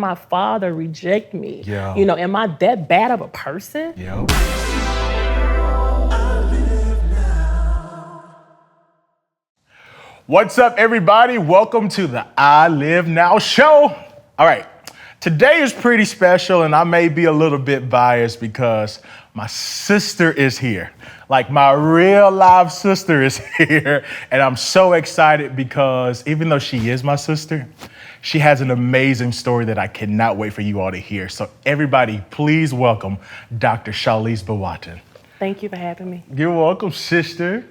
my father reject me? Yeah. Am I that bad of a person? Yeah. What's up, everybody? Welcome to the I Live Now show. All right, today is pretty special, and I may be a little bit biased because my sister is here. Like, my real live sister is here, and I'm so excited because even though she is my sister, she has an amazing story that I cannot wait for you all to hear. So everybody, please welcome Dr. Sharliese Boateng. Thank you for having me. You're welcome, sister.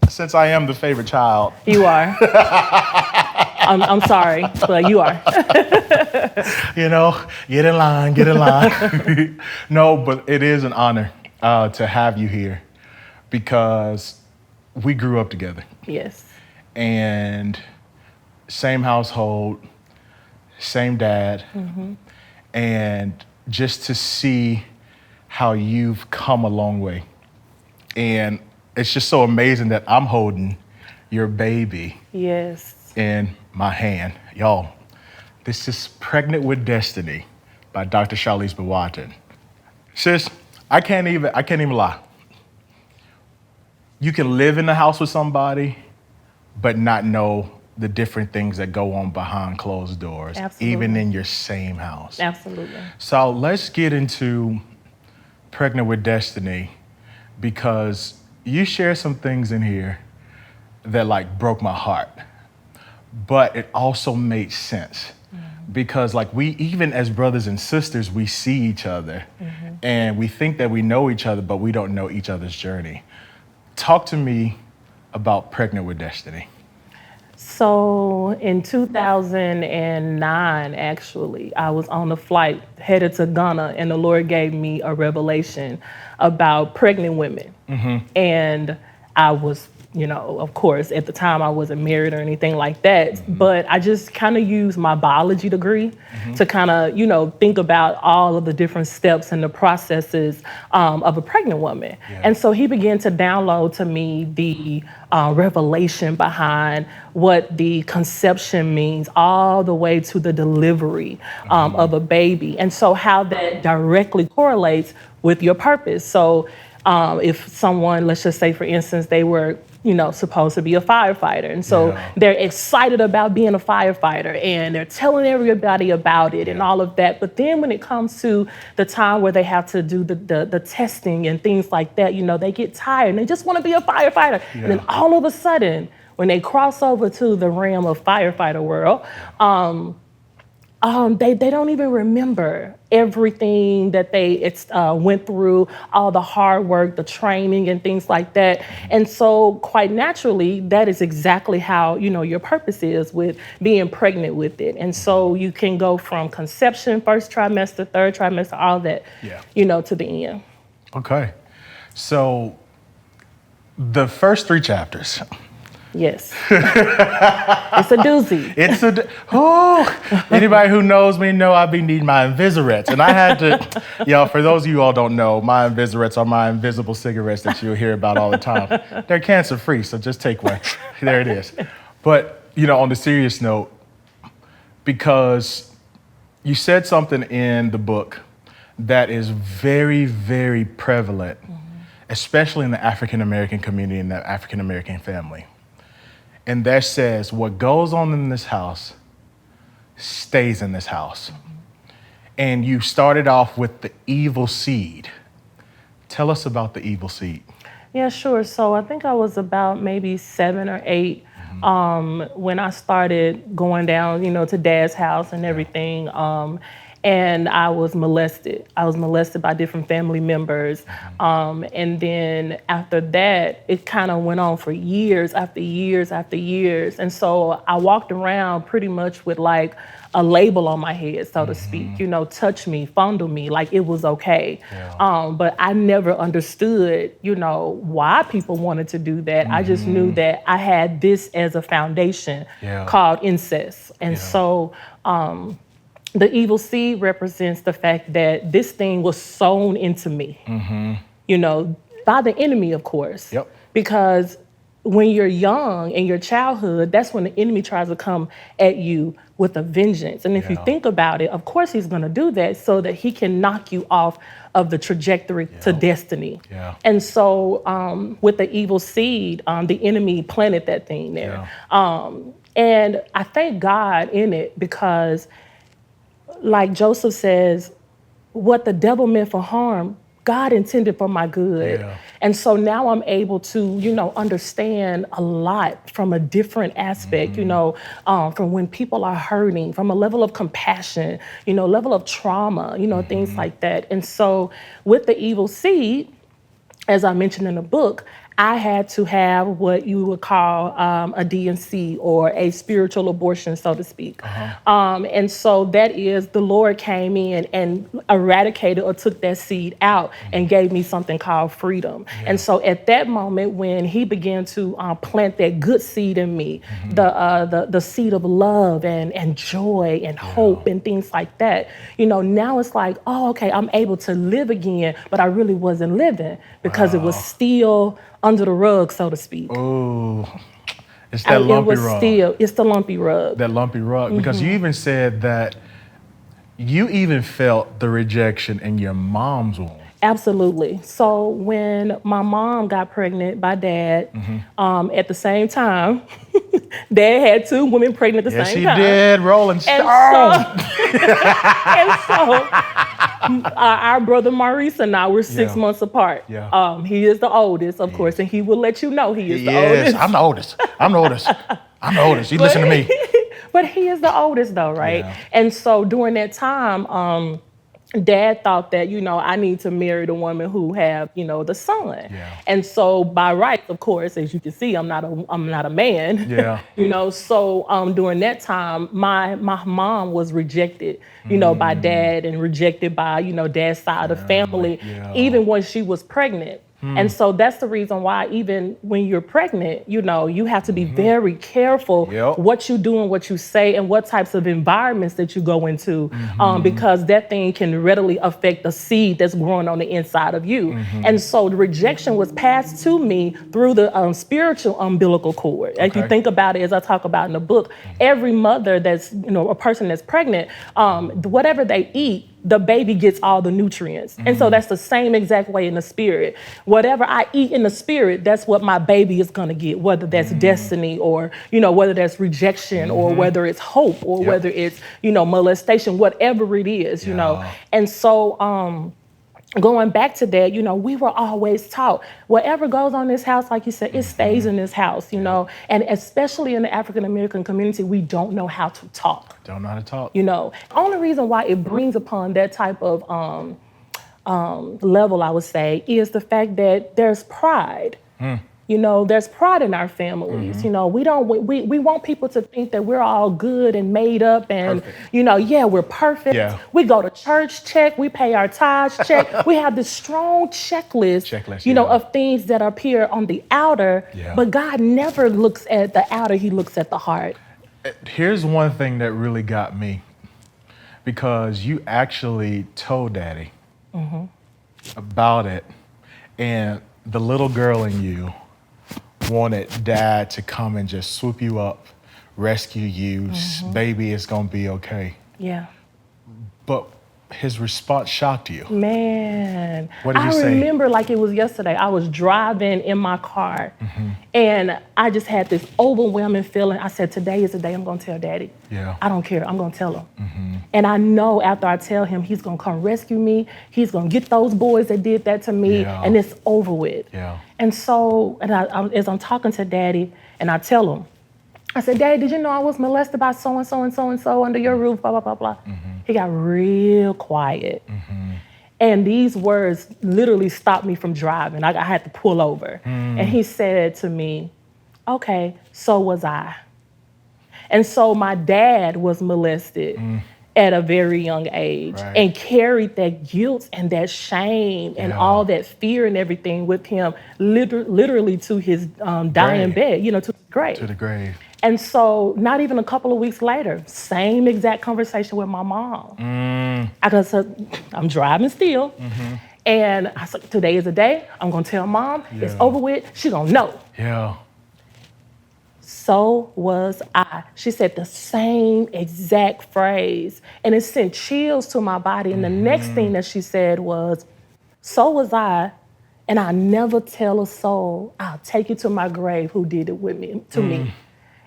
Since I am the favorite child. You are. I'm sorry, but you are. Get in line. No, but it is an honor to have you here because we grew up together. Yes. And same household, same dad. Mm-hmm. And just to see how you've come a long way. And it's just so amazing that I'm holding your baby Yes. in my hand. Y'all, this is Pregnant with Destiny by Dr. Sharliese Boateng. Sis, I can't even lie. You can live in the house with somebody, but not know the different things that go on behind closed doors, Absolutely. Even in your same house. Absolutely. So let's get into Pregnant with Destiny because you share some things in here that broke my heart, but it also made sense because we, even as brothers and sisters, we see each other and we think that we know each other, but we don't know each other's journey. Talk to me about Pregnant with Destiny. So in 2009, actually, I was on a flight headed to Ghana, and the Lord gave me a revelation about pregnant women. And I was, of course, at the time I wasn't married or anything like that, but I just kind of used my biology degree to kind of, think about all of the different steps and the processes of a pregnant woman. Yeah. And so he began to download to me the revelation behind what the conception means all the way to the delivery of a baby. And so how that directly correlates with your purpose. So if someone, let's just say, for instance, they were supposed to be a firefighter. And so they're excited about being a firefighter and they're telling everybody about it and all of that. But then when it comes to the time where they have to do the testing and things like that, they get tired and they just want to be a firefighter. Yeah. And then all of a sudden, when they cross over to the realm of firefighter world, they don't even remember everything that they went through, all the hard work, the training and things like that. And so quite naturally, that is exactly how, your purpose is with being pregnant with it. And so you can go from conception, first trimester, third trimester, all that, to the end. Okay. So the first 3 chapters. Yes. It's a doozy. Anybody who knows me know I be needing my Invisirates. And I had to, for those of you all don't know, my Invisirates are my invisible cigarettes that you'll hear about all the time. They're cancer-free, so just take one. There it is. But, on the serious note, because you said something in the book that is very, very prevalent, especially in the African-American community and the African-American family. And that says, what goes on in this house stays in this house. And you started off with the evil seed. Tell us about the evil seed. Yeah, sure. So I think I was about maybe 7 or 8 when I started going down, to Dad's house and everything. And I was molested. I was molested by different family members. And then after that, it kind of went on for years after years after years. And so I walked around pretty much with a label on my head, so to speak, touch me, fondle me, like it was okay. Yeah. But I never understood, why people wanted to do that. I just knew that I had this as a foundation called incest. And so the evil seed represents the fact that this thing was sown into me, by the enemy, of course. Yep. Because when you're young in your childhood, that's when the enemy tries to come at you with a vengeance. And if you think about it, of course he's going to do that so that he can knock you off of the trajectory to destiny. Yeah. And so with the evil seed, the enemy planted that thing there. And I thank God in it because, like Joseph says, what the devil meant for harm, God intended for my good. Yeah. And so now I'm able to, understand a lot from a different aspect, from when people are hurting, from a level of compassion, level of trauma, things like that. And so with the evil seed, as I mentioned in the book, I had to have what you would call a D&C or a spiritual abortion, so to speak. And so that is the Lord came in and eradicated or took that seed out and gave me something called freedom. And so at that moment when he began to plant that good seed in me, the seed of love and joy and hope and things like that, now it's like, oh, okay, I'm able to live again, but I really wasn't living because it was still under the rug, so to speak. Oh, it's that lumpy rug. It's the lumpy rug. That lumpy rug. Because you even said that you even felt the rejection in your mom's womb. Absolutely. So when my mom got pregnant by Dad, at the same time, Dad had two women pregnant at the same time. Yes, he did. Rolling Stone. And so our brother Maurice and I were 6 months apart. Yeah. He is the oldest, of course, and he will let you know he is the oldest. Yes, I'm the oldest. I'm the oldest. You listen to me. But he is the oldest though, right? Yeah. And so during that time, Dad thought that, I need to marry the woman who have, the son. Yeah. And so by rights, of course, as you can see, I'm not a man. Yeah. So during that time, my mom was rejected, by Dad and rejected by, Dad's side of the family, even when she was pregnant. And so that's the reason why even when you're pregnant, you have to be very careful what you do and what you say and what types of environments that you go into, because that thing can readily affect the seed that's growing on the inside of you. And so the rejection was passed to me through the spiritual umbilical cord. If you think about it, as I talk about in the book, every mother that's, a person that's pregnant, whatever they eat, the baby gets all the nutrients. And so that's the same exact way in the spirit. Whatever I eat in the spirit, that's what my baby is going to get, whether that's destiny or, whether that's rejection or whether it's hope or whether it's, molestation, whatever it is, And so going back to that, we were always taught whatever goes on in this house, like you said, it stays in this house, and especially in the African-American community, we don't know how to talk. Don't know how to talk. Only reason why it brings upon that type of level, I would say, is the fact that there's pride. There's pride in our families. We want people to think that we're all good and made up and, we're perfect. Yeah. We go to church, check. We pay our tithes, check. We have this strong checklist, of things that appear on the outer. Yeah. But God never looks at the outer. He looks at the heart. Here's one thing that really got me, because you actually told Daddy about it, and the little girl in you wanted Dad to come and just swoop you up, rescue you, baby, it's gonna be okay. Yeah. But his response shocked you. Man, What did he say? I remember like it was yesterday. I was driving in my car and I just had this overwhelming feeling. I said, today is the day I'm gonna tell Daddy. Yeah. I don't care, I'm gonna tell him. And I know after I tell him, he's gonna come rescue me. He's gonna get those boys that did that to me, and it's over with. Yeah. And so, as I'm talking to Daddy, and I tell him, I said, Daddy, did you know I was molested by so-and-so and so-and-so under your roof, blah, blah, blah, blah. He got real quiet. And these words literally stopped me from driving. I had to pull over. And he said to me, okay, so was I. And so my dad was molested at a very young age and carried that guilt and that shame and all that fear and everything with him literally to his dying bed, to the grave. To the grave. And so not even a couple of weeks later, same exact conversation with my mom. I said, I'm driving still. And I said, today is the day. I'm going to tell Mom. It's over with. She going to know. Yeah. so was I. She said the same exact phrase. And it sent chills to my body. And the next thing that she said was, so was I. And I never tell a soul, I'll take you to my grave who did it with me, to me.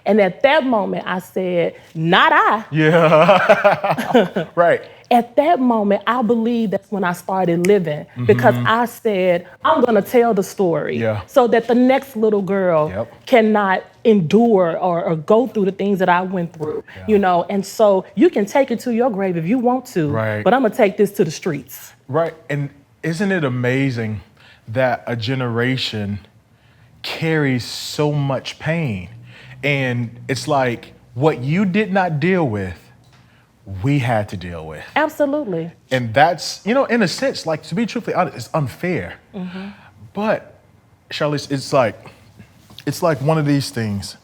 And at that moment, I said, not I. Yeah. Right. At that moment, I believe that's when I started living because I said, I'm going to tell the story so that the next little girl cannot endure or go through the things that I went through, you know? And so you can take it to your grave if you want to, but I'm going to take this to the streets. Right. And isn't it amazing that a generation carries so much pain? And it's like what you did not deal with, we had to deal with. Absolutely. And that's, you know, in a sense, like, to be truthfully honest, it's unfair. But, Sharliese, it's like one of these things.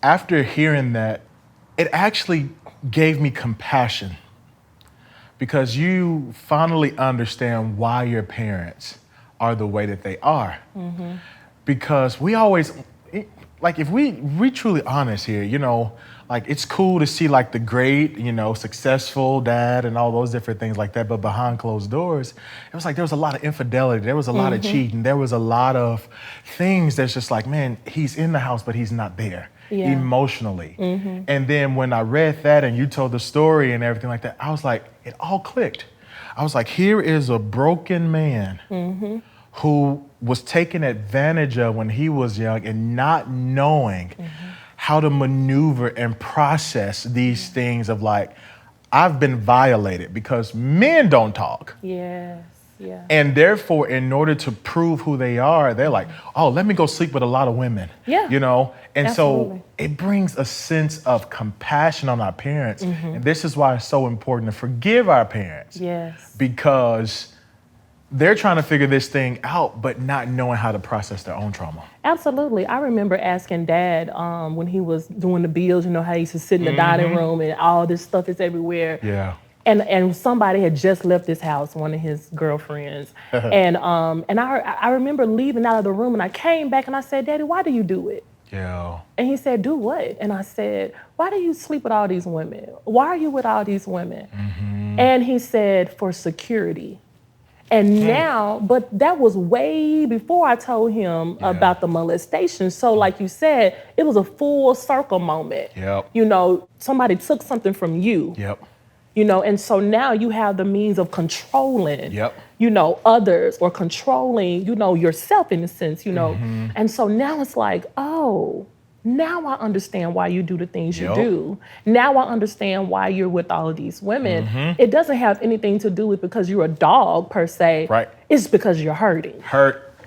After hearing that, it actually gave me compassion because you finally understand why your parents are the way that they are. Because we always, like, if we truly honest here, you know, like, it's cool to see, like, the great, you know, successful dad and all those different things like that. But behind closed doors, it was like there was a lot of infidelity. There was a lot of cheating. There was a lot of things that's just like, man, he's in the house, but he's not there emotionally. And then when I read that and you told the story and everything like that, I was like, it all clicked. I was like, here is a broken man who was taken advantage of when he was young and not knowing how to maneuver and process these things of like, I've been violated, because men don't talk. And therefore, in order to prove who they are, they're like, oh, let me go sleep with a lot of women. You know? And so it brings a sense of compassion on our parents. And this is why it's so important to forgive our parents. Because they're trying to figure this thing out, but not knowing how to process their own trauma. Absolutely. I remember asking Dad when he was doing the bills, you know, how he used to sit in the dining room and all this stuff is everywhere. And somebody had just left his house, one of his girlfriends. and I remember leaving out of the room and I came back and I said, Daddy, why do you do it? And he said, do what? And I said, why do you sleep with all these women? Why are you with all these women? And he said, for security. And now, but that was way before I told him about the molestation. So like you said, it was a full circle moment. You know, somebody took something from you. You know, and so now you have the means of controlling, you know, others, or controlling, you know, yourself in a sense, you know. And so now it's like, oh, now I understand why you do the things you do. Now I understand why you're with all of these women. It doesn't have anything to do with because you're a dog per se. It's because you're hurting.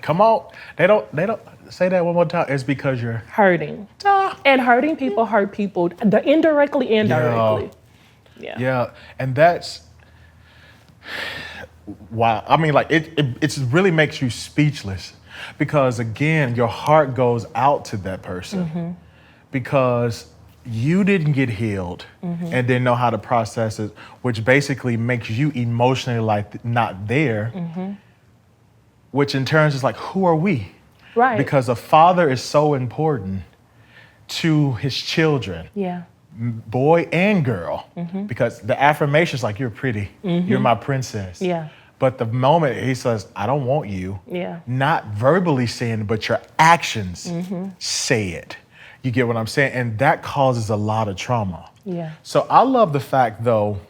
Come on. They don't say that one more time. It's because you're hurting. And hurting people hurt people indirectly. And that's wow. I mean, like, it really makes you speechless. Because again, your heart goes out to that person because you didn't get healed and didn't know how to process it, which basically makes you emotionally like not there, which in turn is like, who are we? Because a father is so important to his children, boy and girl, because the affirmation is like, you're pretty, you're my princess. But the moment he says, I don't want you, not verbally saying it, but your actions say it. You get what I'm saying? And that causes a lot of trauma. So I love the fact, though,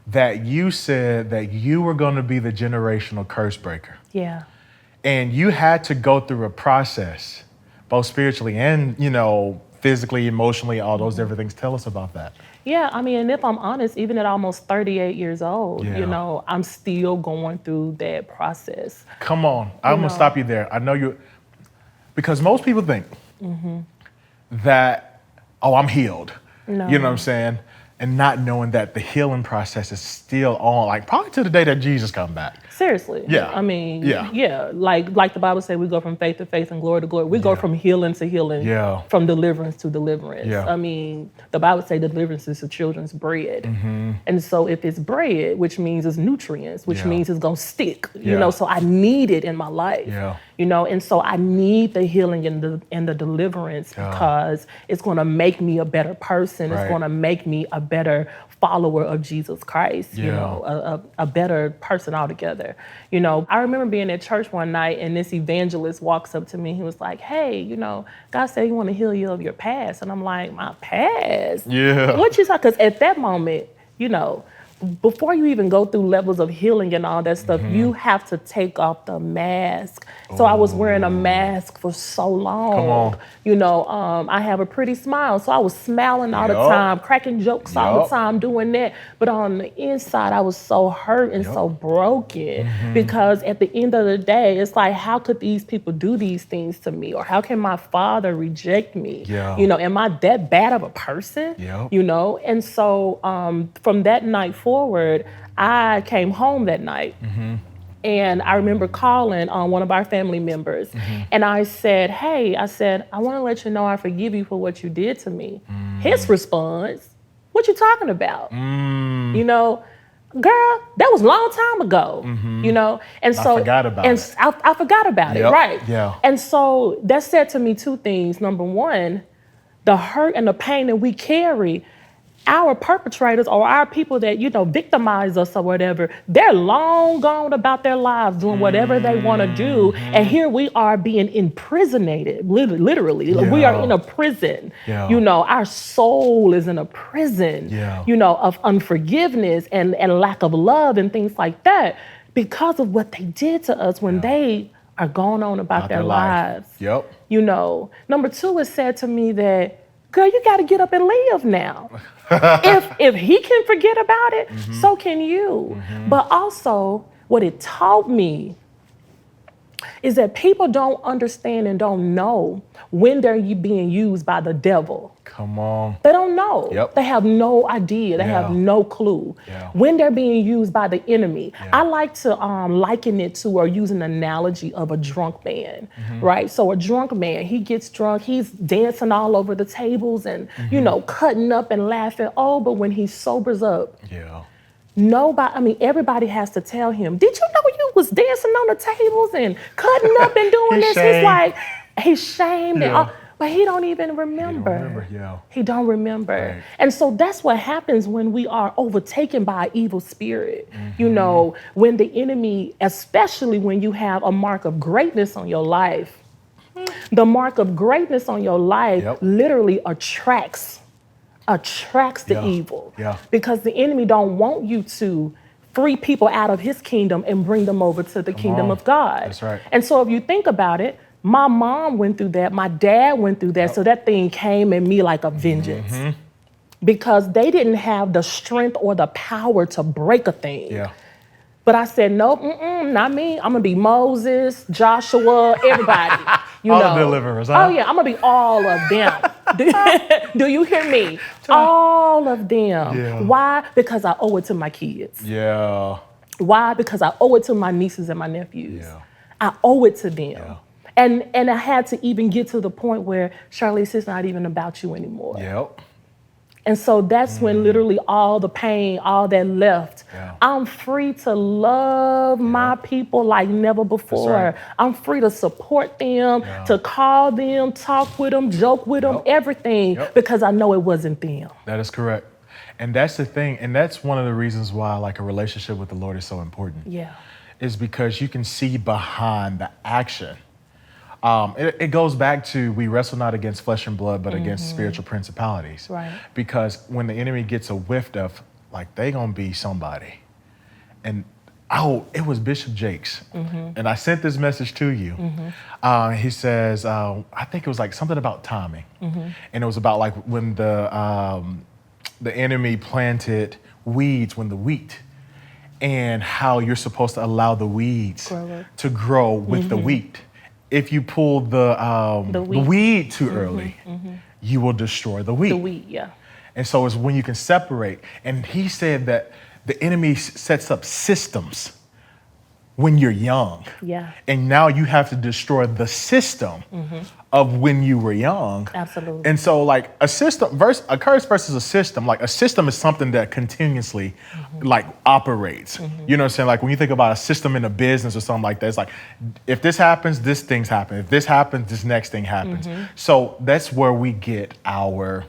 that you said that you were going to be the generational curse breaker. And you had to go through a process, both spiritually and, you know, physically, emotionally, all those different things. Tell us about that. I mean, and if I'm honest, even at almost 38 years old, you know, I'm still going through that process. Come on. I'm going to stop you there. I know you, because most people think that, oh, I'm healed. You know what I'm saying? And not knowing that the healing process is still on, like probably to the day that Jesus come back. Seriously. Yeah. I mean, Yeah. yeah. Like the Bible says, we go from faith to faith and glory to glory. We go from healing to healing, Yeah. from deliverance to deliverance. Yeah. I mean, the Bible says deliverance is the children's bread. And so if it's bread, which means it's nutrients, which means it's going to stick, you know, so I need it in my life. Yeah. You know, and so I need the healing and the deliverance because it's going to make me a better person. It's going to make me a better follower of Jesus Christ, you know, a better person altogether. You know, I remember being at church one night and this evangelist walks up to me. He was like, hey, you know, God said he want to heal you of your past. And I'm like, my past? Yeah. What you talking? Because at that moment, you know, before you even go through levels of healing and all that stuff, you have to take off the mask. So I was wearing a mask for so long. Come on. You know, I have a pretty smile, so I was smiling all the time, cracking jokes all the time, doing that. But on the inside, I was so hurt and so broken because at the end of the day, it's like, how could these people do these things to me? Or how can my father reject me? You know, am I that bad of a person? You know, and so from that night forward, I came home that night. And I remember calling on one of our family members. And I said, hey, I want to let you know I forgive you for what you did to me. His response, what you talking about? You know, girl, that was a long time ago, you know? And so I forgot about it. I forgot about it, right? Yeah. And so that said to me two things. Number one, the hurt and the pain that we carry, our perpetrators or our people that, you know, victimize us or whatever, they're long gone about their lives doing whatever they want to do. And here we are being imprisonated, literally. We are in a prison. You know, our soul is in a prison, you know, of unforgiveness and lack of love and things like that because of what they did to us when they are going on about their lives. You know, number two, it said to me that, girl, you got to get up and live now. If he can forget about it, so can you. But also, what it taught me is that people don't understand and don't know when they're being used by the devil. Come on. They don't know. They have no idea. They have no clue when they're being used by the enemy. I like to liken it to or use an analogy of a drunk man, right? So a drunk man, he gets drunk, he's dancing all over the tables and, you know, cutting up and laughing. Oh, but when he sobers up, nobody, I mean, everybody has to tell him, did you know you was dancing on the tables and cutting up and doing this? He's like, he's shamed and all. But he don't even remember. He don't remember. And so that's what happens when we are overtaken by an evil spirit. You know, when the enemy, especially when you have a mark of greatness on your life, the mark of greatness on your life literally attracts the evil. Because the enemy don't want you to free people out of his kingdom and bring them over to the kingdom of God. That's right. And so if you think about it, my mom went through that. My dad went through that. So that thing came at me like a vengeance because they didn't have the strength or the power to break a thing. But I said, no, not me. I'm going to be Moses, Joshua, everybody. You all know. the deliverers, huh? Oh, yeah. I'm going to be all of them. Do you hear me? All of them. Why? Because I owe it to my kids. Why? Because I owe it to my nieces and my nephews. I owe it to them. And I had to even get to the point where, Sharliese, it's not even about you anymore. And so that's when literally all the pain, all that left. I'm free to love my people like never before. I'm free to support them, to call them, talk with them, joke with them, everything, because I know it wasn't them. That is correct. And that's the thing. And that's one of the reasons why like a relationship with the Lord is so important. Is because you can see behind the action. It goes back to we wrestle not against flesh and blood, but against spiritual principalities. Because when the enemy gets a whiff of, like, they gonna be somebody. And, it was Bishop Jakes. And I sent this message to you. He says, I think it was like something about timing. And it was about like when the enemy planted weeds when the wheat, and how you're supposed to allow the weeds to grow with the wheat. If you pull the weed too early, you will destroy the wheat. The wheat, And so it's when you can separate. And he said that the enemy sets up systems when you're young. Yeah. And now you have to destroy the system of when you were young. Absolutely. And so like a curse versus a system, like a system is something that continuously like operates. You know what I'm saying? Like when you think about a system in a business or something like that, it's like, if this happens, this thing's happen. If this happens, this next thing happens. So that's where we get our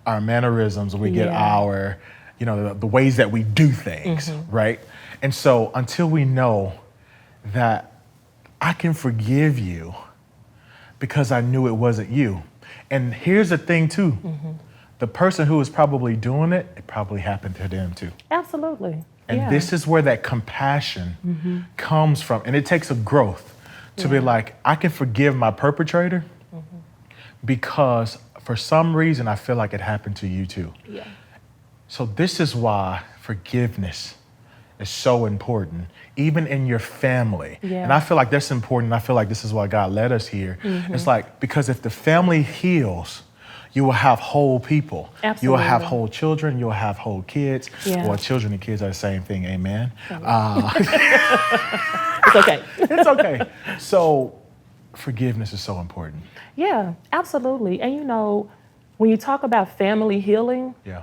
mannerisms, we get our, you know, the ways that we do things, right? And so until we know that I can forgive you because I knew it wasn't you. And here's the thing too, the person who was probably doing it, it probably happened to them too. Absolutely. And this is where that compassion comes from. And it takes a growth to be like, I can forgive my perpetrator because for some reason I feel like it happened to you too. Yeah. So this is why forgiveness is so important, even in your family. Yeah. And I feel like that's important. I feel like this is why God led us here. It's like, because if the family heals, you will have whole people. Absolutely. You will have whole children. You will have whole kids. Yeah. Well, children and kids are the same thing. Amen. It's okay. It's okay. So forgiveness is so important. Yeah, absolutely. And you know, when you talk about family healing, Yeah.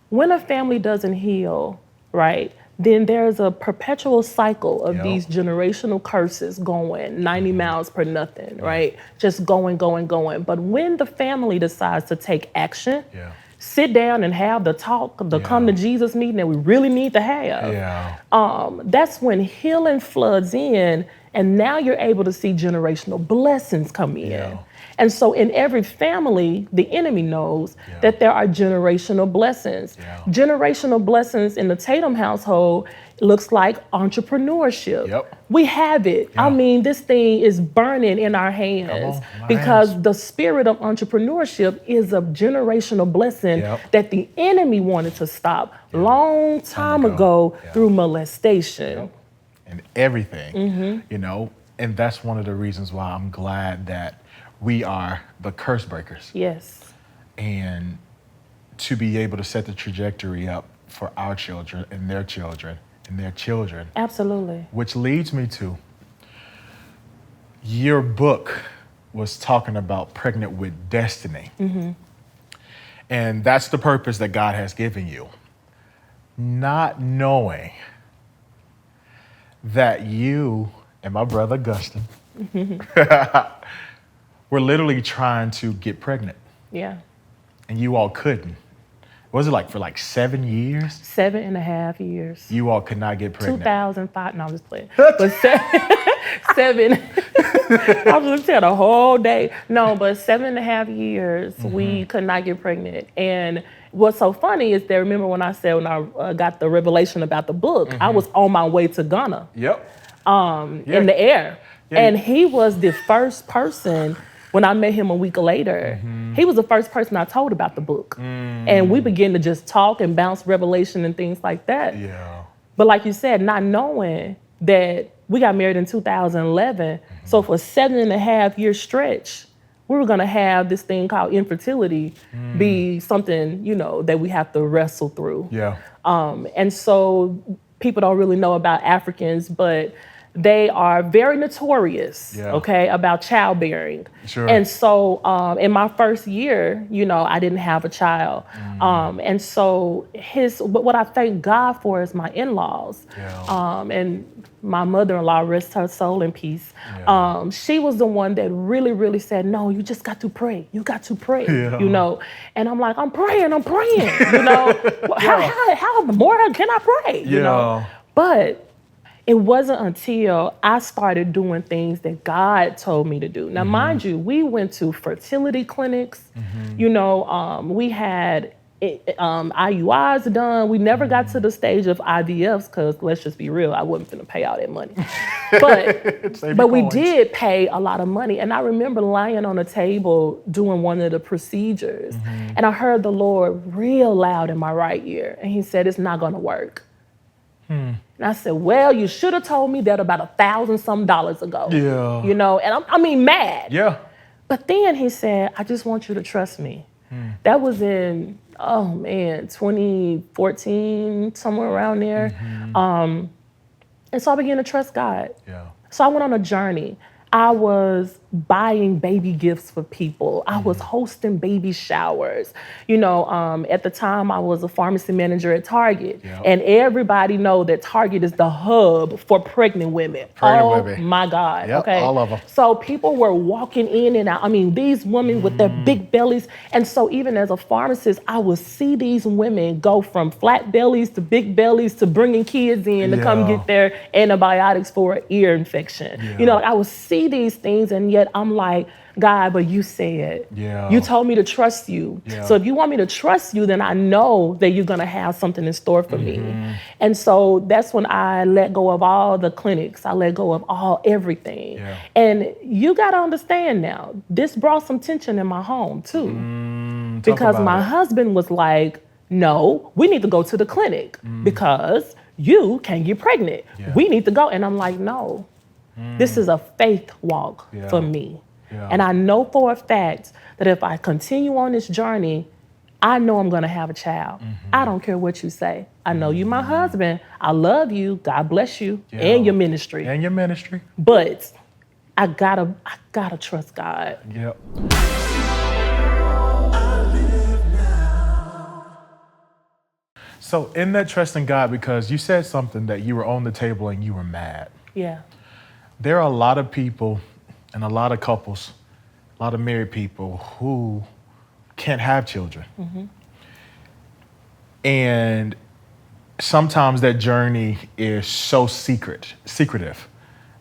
when a family doesn't heal, right, then there's a perpetual cycle of these generational curses going 90 miles per nothing, right? Just going. But when the family decides to take action, sit down and have the talk, the come to Jesus meeting that we really need to have, that's when healing floods in, and now you're able to see generational blessings come in. And so in every family, the enemy knows that there are generational blessings. Generational blessings in the Tatum household looks like entrepreneurship. We have it. I mean, this thing is burning in our hands because the spirit of entrepreneurship is a generational blessing that the enemy wanted to stop long time ago through molestation. And everything, you know, and that's one of the reasons why I'm glad that we are the curse breakers. Yes. And to be able to set the trajectory up for our children and their children and their children. Absolutely. Which leads me to your book was talking about pregnant with destiny. And that's the purpose that God has given you. Not knowing that you and my brother Gustin were literally trying to get pregnant. Yeah. And you all couldn't. Was it like for like 7 years? 7.5 years. You all could not get pregnant. 2005. No, I'm just playing. But seven. I was just telling the whole day. No, but 7.5 years, we could not get pregnant. And what's so funny is that, remember when I said when I got the revelation about the book, I was on my way to Ghana. In the air. And he was the first person, when I met him a week later, he was the first person I told about the book. And we began to just talk and bounce revelation and things like that. But like you said, not knowing that we got married in 2011. So for a 7.5 year stretch, we were gonna have this thing called infertility be something, you know, that we have to wrestle through. And so people don't really know about Africans, but they are very notorious, about childbearing. And so in my first year, you know, I didn't have a child. And so what I thank God for is my in-laws. And my mother-in-law, rest her soul in peace. She was the one that really, really said, no, you just got to pray. You got to pray, you know. And I'm like, I'm praying, you know. How more can I pray, you know? But it wasn't until I started doing things that God told me to do. Now, mind you, we went to fertility clinics. You know, we had IUIs done. We never got to the stage of IVFs because, let's just be real, I wasn't finna pay all that money. But we did pay a lot of money. And I remember lying on a table doing one of the procedures. And I heard the Lord real loud in my right ear. And he said, it's not gonna work. And I said, well, you should have told me that about $1,000 ago. You know, and I mean, mad. But then he said, I just want you to trust me. That was in, 2014, somewhere around there. And so I began to trust God. Yeah. So I went on a journey. I was buying baby gifts for people. I was hosting baby showers. At the time I was a pharmacy manager at Target. Yep. And everybody know that Target is the hub for pregnant women. My God. Yep, okay. all of them. So people were walking in and out. I mean, these women with their big bellies. And so even as a pharmacist, I would see these women go from flat bellies to big bellies to bringing kids in to come get their antibiotics for an ear infection. Yeah. I would see these things, and yet I'm like, God, but you said, you told me to trust you. So if you want me to trust you, then I know that you're going to have something in store for me. And so that's when I let go of all the clinics. I let go of everything. And you got to understand now, this brought some tension in my home too. Because my husband was like, no, we need to go to the clinic because you can't get pregnant. We need to go. And I'm like, no, this is a faith walk for me. And I know for a fact that if I continue on this journey, I know I'm going to have a child. I don't care what you say. I know you my husband. I love you. God bless you and your ministry. And your ministry. But I gotta trust God. Yep. So in that trust in God, because you said something that you were on the table and you were mad. Yeah. There are a lot of people and a lot of couples, a lot of married people who can't have children. And sometimes that journey is so secretive,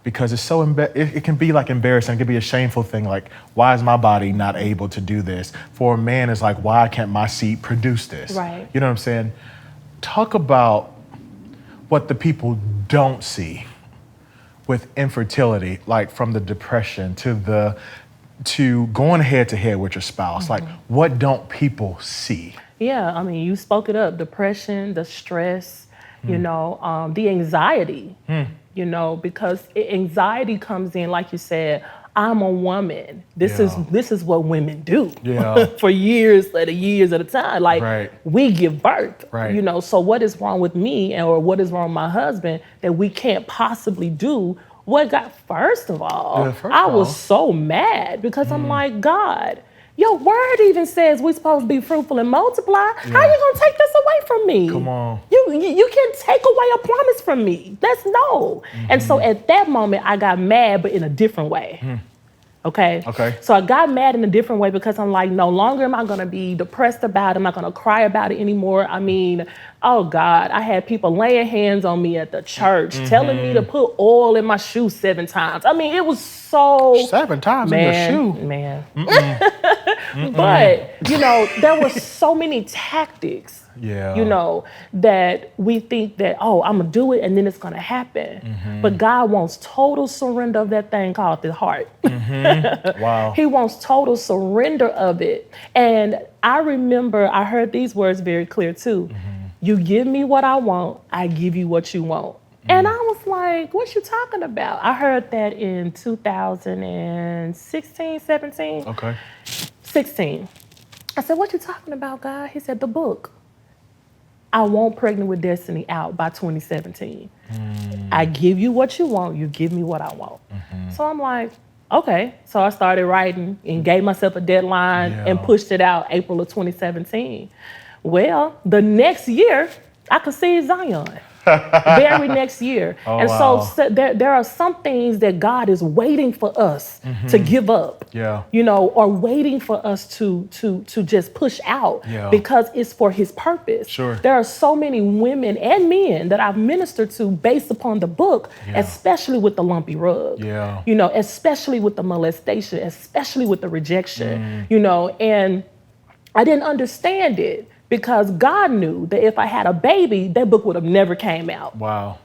because it's so, it can be like embarrassing. It can be a shameful thing. Like, why is my body not able to do this? For a man, it's like, why can't my seed produce this? Right. You know what I'm saying? Talk about what the people don't see with infertility, like from the depression to going head to head with your spouse. Like, what don't people see? Yeah, I mean, you spoke it up. Depression, the stress, the anxiety, because anxiety comes in, like you said, I'm a woman. This is what women do for years at a time. Like, we give birth, so what is wrong with me or what is wrong with my husband that we can't possibly do? First of all, I was so mad because I'm like, God, your word even says we're supposed to be fruitful and multiply. How you gonna take this away from me? Come on. You can't take away a promise from me. That's no. And so at that moment, I got mad, but in a different way. Okay. So I got mad in a different way because I'm like, no longer am I going to be depressed about it. I'm not going to cry about it anymore. I mean, oh God, I had people laying hands on me at the church, telling me to put oil in my shoe 7 times. I mean, it was so 7 times in your shoe, man. But there were so many tactics. That we think that, I'm going to do it and then it's going to happen. But God wants total surrender of that thing called the heart. Wow. He wants total surrender of it. And I remember I heard these words very clear too. You give me what I want, I give you what you want. And I was like, what you talking about? I heard that in 2016, 17. Okay. 16. I said, what you talking about, God? He said, the book. I want Pregnant with Destiny out by 2017. I give you what you want, you give me what I want. So I'm like, okay. So I started writing and gave myself a deadline and pushed it out April of 2017. Well, the next year, I conceived Zion. Very next year. So there are some things that God is waiting for us to give up, or waiting for us to just push out because it's for his purpose. Sure. There are so many women and men that I've ministered to based upon the book, especially with the lumpy rug, especially with the molestation, especially with the rejection, and I didn't understand it. Because God knew that if I had a baby, that book would have never came out. Wow.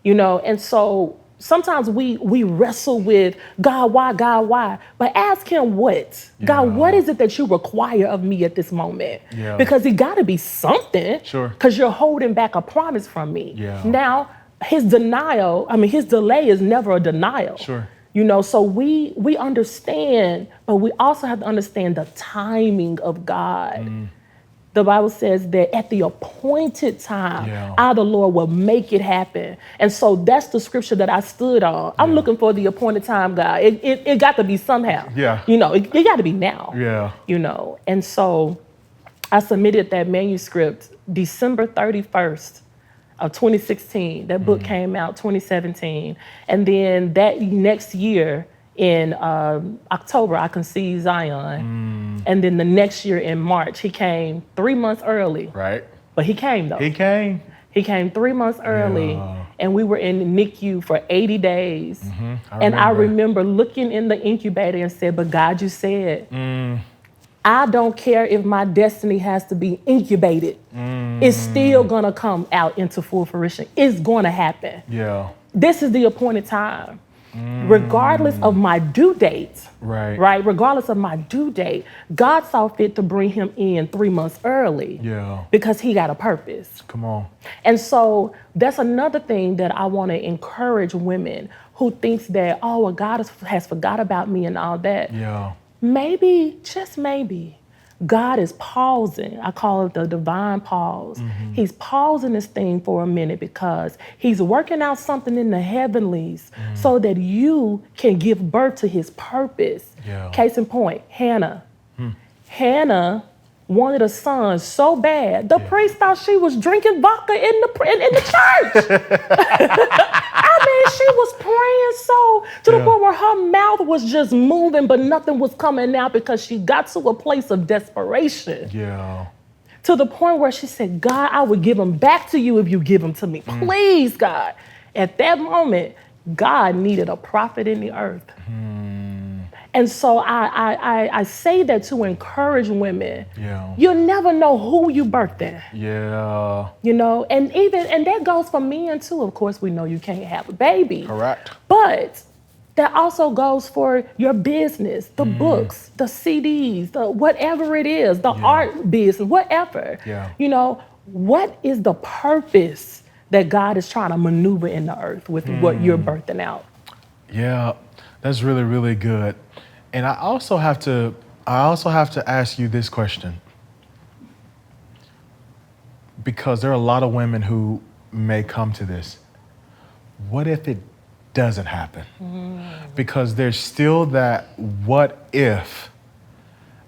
And so sometimes we wrestle with God, why, God, why? But ask him what? God, what is it that you require of me at this moment? Because it got to be something. Sure. Because you're holding back a promise from me. Now, his delay is never a denial. Sure. So we understand, but we also have to understand the timing of God. The Bible says that at the appointed time, the Lord will make it happen. And so that's the scripture that I stood on. I'm looking for the appointed time, God. It got to be somehow. Yeah. You know, it got to be now. Yeah. You know, and so I submitted that manuscript December 31st of 2016. That book came out 2017. And then that next year in October, I conceived Zion. And then the next year in March, he came 3 months early. Right. But he came though. He came. He came 3 months early. Yeah. And we were in the NICU for 80 days. I remember looking in the incubator and said, but God, you said, I don't care if my destiny has to be incubated. It's still gonna come out into full fruition. It's gonna happen. Yeah. This is the appointed time. Regardless of my due date, right? Regardless of my due date, God saw fit to bring him in 3 months early. Yeah. Because he got a purpose. Come on. And so that's another thing that I want to encourage women who thinks that, oh, well, God has forgot about me and all that. Yeah. Maybe, just maybe, God is pausing. I call it the divine pause. He's pausing this thing for a minute because he's working out something in the heavenlies so that you can give birth to his purpose. Yeah. Case in point, Hannah. Hannah wanted a son so bad, the priest thought she was drinking vodka in the church. I mean, she was praying so to the point where her mouth was just moving, but nothing was coming out because she got to a place of desperation. Yeah. To the point where she said, God, I would give him back to you if you give him to me. Please, God. At that moment, God needed a prophet in the earth. And so I say that to encourage women. Yeah. You'll never know who you birthing. Yeah. You know, and that goes for men too. Of course, we know you can't have a baby. Correct. But that also goes for your business, the books, the CDs, the whatever it is, the art business, whatever. Yeah. You know, what is the purpose that God is trying to maneuver in the earth with what you're birthing out? Yeah, that's really, really good. And I also have to ask you this question, because there are a lot of women who may come to this. What if it doesn't happen? Because there's still that what if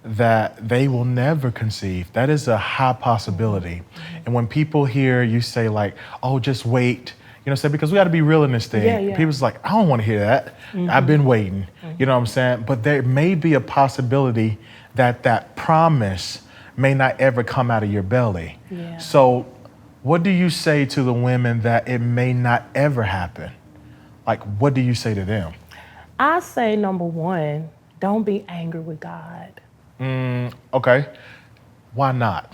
that they will never conceive. That is a high possibility. And when people hear you say like, oh, just wait, you know what I'm saying? Because we got to be real in this thing. People's like, I don't want to hear that. I've been waiting. You know what I'm saying? But there may be a possibility that that promise may not ever come out of your belly. So what do you say to the women that it may not ever happen? Like, what do you say to them? I say, number one, don't be angry with God. Okay. Why not?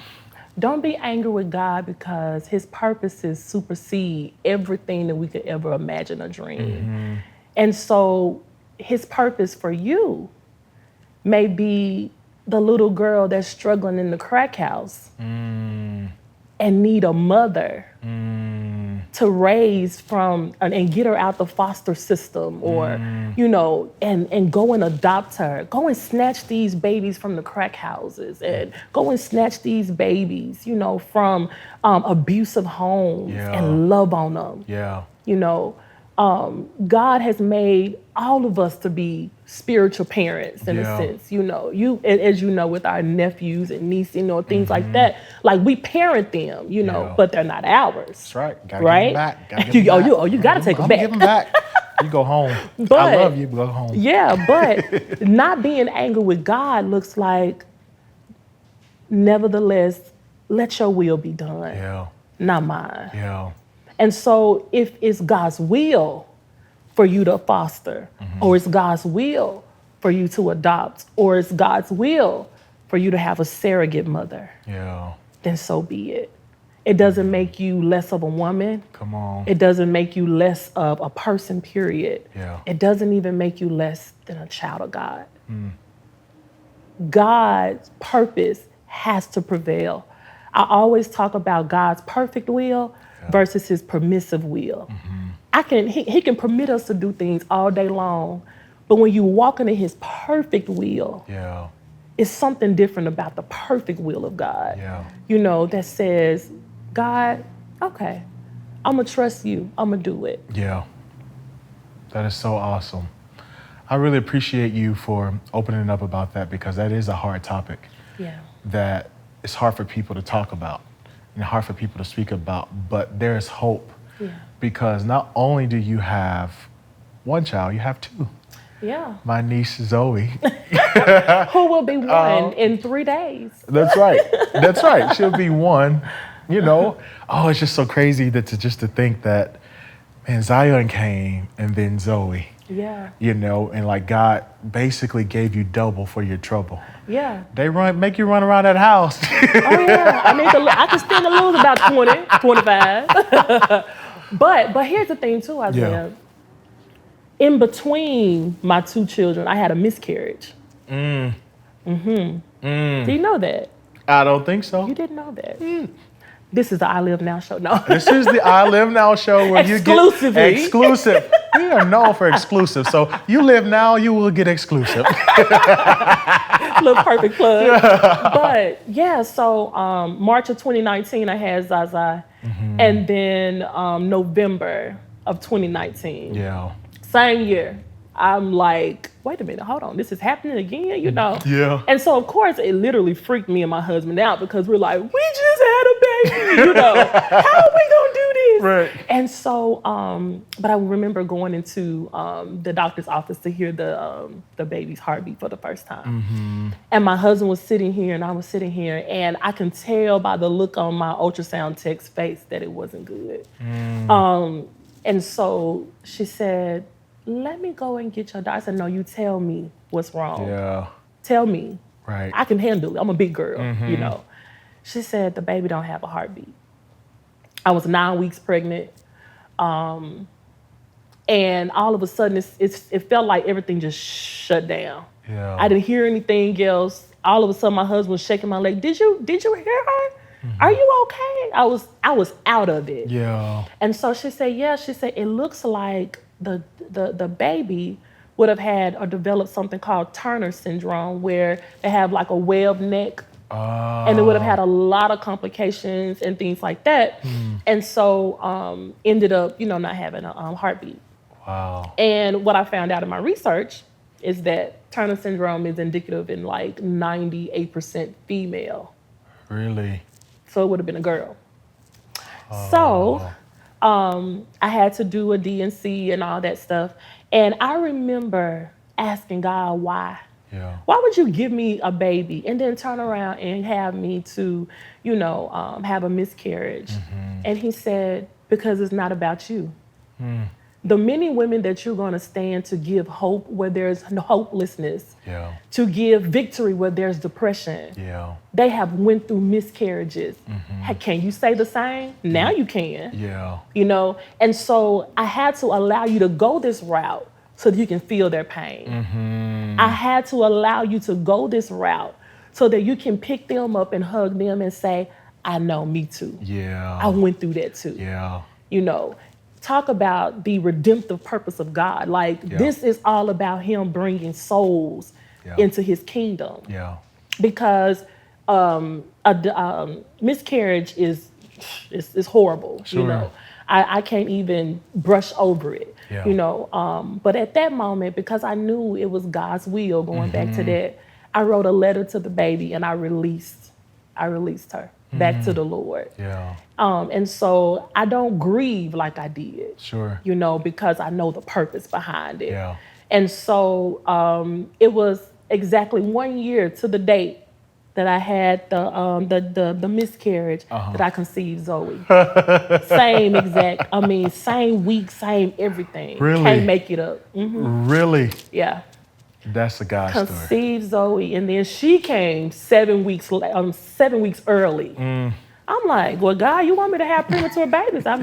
Don't be angry with God because his purposes supersede everything that we could ever imagine or dream. And so his purpose for you may be the little girl that's struggling in the crack house and need a mother to raise from and get her out the foster system or, you know, and go and adopt her. Go and snatch these babies from the crack houses and go and snatch these babies, you know, from abusive homes and love on them. You know, God has made all of us to be spiritual parents in a sense, you know, as you know, with our nephews and nieces, you know, things like that. Like we parent them, you know, but they're not ours. That's right. Gotta right? Give them back. Gotta give them back. You gotta take them back. Give them back. You go home. But, I love you, go home. Yeah, but not being angry with God looks like, nevertheless, let your will be done, not mine. And so if it's God's will for you to foster, or it's God's will for you to adopt, or it's God's will for you to have a surrogate mother, then so be it. It doesn't make you less of a woman. Come on. It doesn't make you less of a person, period. Yeah. It doesn't even make you less than a child of God. God's purpose has to prevail. I always talk about God's perfect will versus his permissive will. He can permit us to do things all day long, but when you walk into his perfect will, it's something different about the perfect will of God. Yeah. You know, that says, God, okay, I'm gonna trust you. I'm gonna do it. Yeah. That is so awesome. I really appreciate you for opening up about that, because that is a hard topic Yeah. that it's hard for people to talk about and hard for people to speak about, but there's hope. Yeah. Because not only do you have one child, you have two. Yeah. My niece Zoe. Who will be one in 3 days? That's right. That's right. She'll be one. You know. Oh, it's just so crazy to think that, man, Zion came and then Zoe. Yeah. You know, and like God basically gave you double for your trouble. Yeah. They make you run around that house. Oh yeah. I can stand to lose about 20, 25. But here's the thing too, Isiah. Yeah. In between my two children, I had a miscarriage. Do you know that? I don't think so. You didn't know that. This is the I Live Now show. No. This is the I Live Now show where you get exclusive. We are known for exclusive. So you live now, you will get exclusive. Little perfect plug. But yeah, so March of 2019, I had Zaza. And then November of 2019. Yeah. Same year. I'm like, wait a minute, hold on, this is happening again, you know? Yeah. And so, of course, it literally freaked me and my husband out, because we're like, we just had a baby, you know? How are we gonna do this? Right. And so, but I remember going into the doctor's office to hear the baby's heartbeat for the first time. And my husband was sitting here and I was sitting here, and I can tell by the look on my ultrasound tech's face that it wasn't good. And so she said, let me go and get your doctor. I said, no, you tell me what's wrong. Yeah. Tell me. Right. I can handle it. I'm a big girl, you know. She said, the baby don't have a heartbeat. I was 9 weeks pregnant. And all of a sudden, it felt like everything just shut down. Yeah. I didn't hear anything else. All of a sudden, my husband was shaking my leg. Did you hear her? Are you okay? I was out of it. Yeah. And so she said, yeah. She said, it looks like the baby would have had or developed something called Turner syndrome, where they have like a webbed neck. And it would have had a lot of complications and things like that. And so ended up, not having a heartbeat. Wow. And what I found out in my research is that Turner syndrome is indicative in like 98% female. Really? So it would have been a girl. So I had to do a D&C and all that stuff. And I remember asking God, why? Yeah. Why would you give me a baby and then turn around and have me to, have a miscarriage? And he said, because it's not about you. The many women that you're going to stand to give hope where there's hopelessness, to give victory where there's depression, they have went through miscarriages. Can you say the same? Now you can. Yeah. And so I had to allow you to go this route so that you can feel their pain. I had to allow you to go this route so that you can pick them up and hug them and say, I know, me too. Yeah. I went through that too. Yeah. Talk about the redemptive purpose of God. This is all about him bringing souls into his kingdom. Yeah. Because miscarriage is horrible. Sure. I can't even brush over it. Yeah. But at that moment, because I knew it was God's will, going back to that, I wrote a letter to the baby and I released her back to the Lord. Yeah. And so I don't grieve like I did. Sure. Because I know the purpose behind it. Yeah. And so it was exactly 1 year to the date that I had the miscarriage that I conceived Zoe. Same week, same everything. Really? Can't make it up. Really? Yeah. That's a God story. Conceived Zoe, and then she came 7 weeks early. I'm like, well, God, you want me to have premature babies? My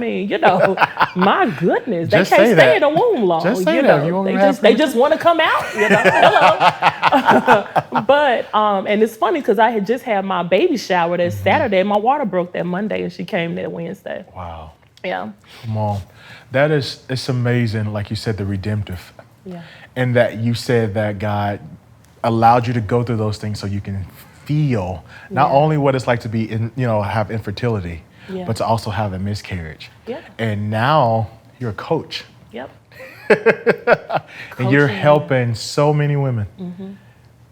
goodness, they Just can't say stay that. in the womb long. Just say that. You want me to have They just want to come out. Hello. But and it's funny because I had just had my baby shower that Saturday. My water broke that Monday, and she came that Wednesday. Wow. Yeah. Come on. It's amazing, like you said, the redemptive. Yeah. And that you said that God allowed you to go through those things so you can feel not only what it's like to be in, have infertility, but to also have a miscarriage. Yeah. And now you're a coach. Yep. And you're helping so many women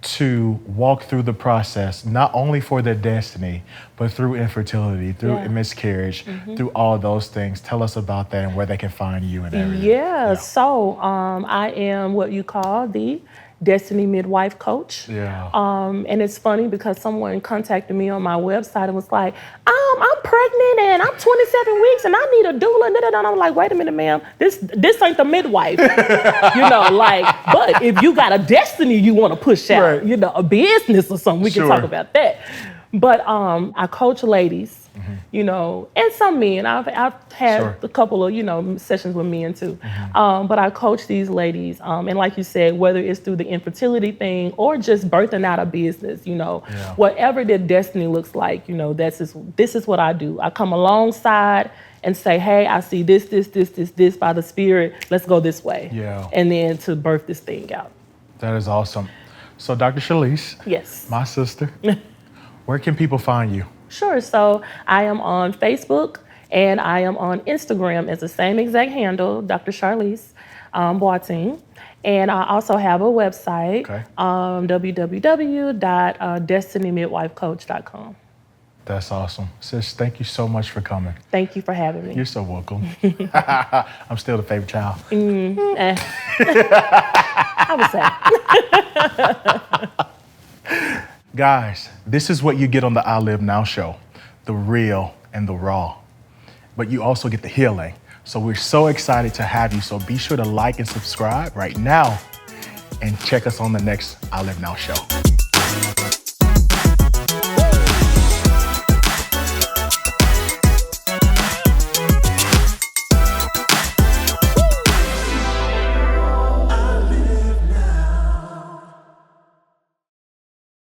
to walk through the process, not only for their destiny, but through infertility, through miscarriage, through all those things. Tell us about that and where they can find you and everything. Yeah. So I am what you call the Destiny Midwife Coach. Yeah. And it's funny because someone contacted me on my website and was like, I'm pregnant and I'm 27 weeks and I need a doula. And I'm like, wait a minute, ma'am, this ain't the midwife. But if you got a destiny you want to push out, a business or something, we can talk about that. But I coach ladies, and some men. I've had a couple of, sessions with men too. But I coach these ladies. And like you said, whether it's through the infertility thing or just birthing out a business, whatever their destiny looks like, this is what I do. I come alongside and say, hey, I see this by the Spirit. Let's go this way. Yeah. And then to birth this thing out. That is awesome. So Dr. Sharliese, yes, my sister, where can people find you? Sure. So I am on Facebook and I am on Instagram as the same exact handle, Dr. Sharliese Boateng. And I also have a website, www.destinymidwifecoach.com. That's awesome. Sis, thank you so much for coming. Thank you for having me. You're so welcome. I'm still the favorite child. I would say. Guys, this is what you get on the I Live Now show, the real and the raw. But you also get the healing. So we're so excited to have you. So be sure to like and subscribe right now and check us on the next I Live Now show.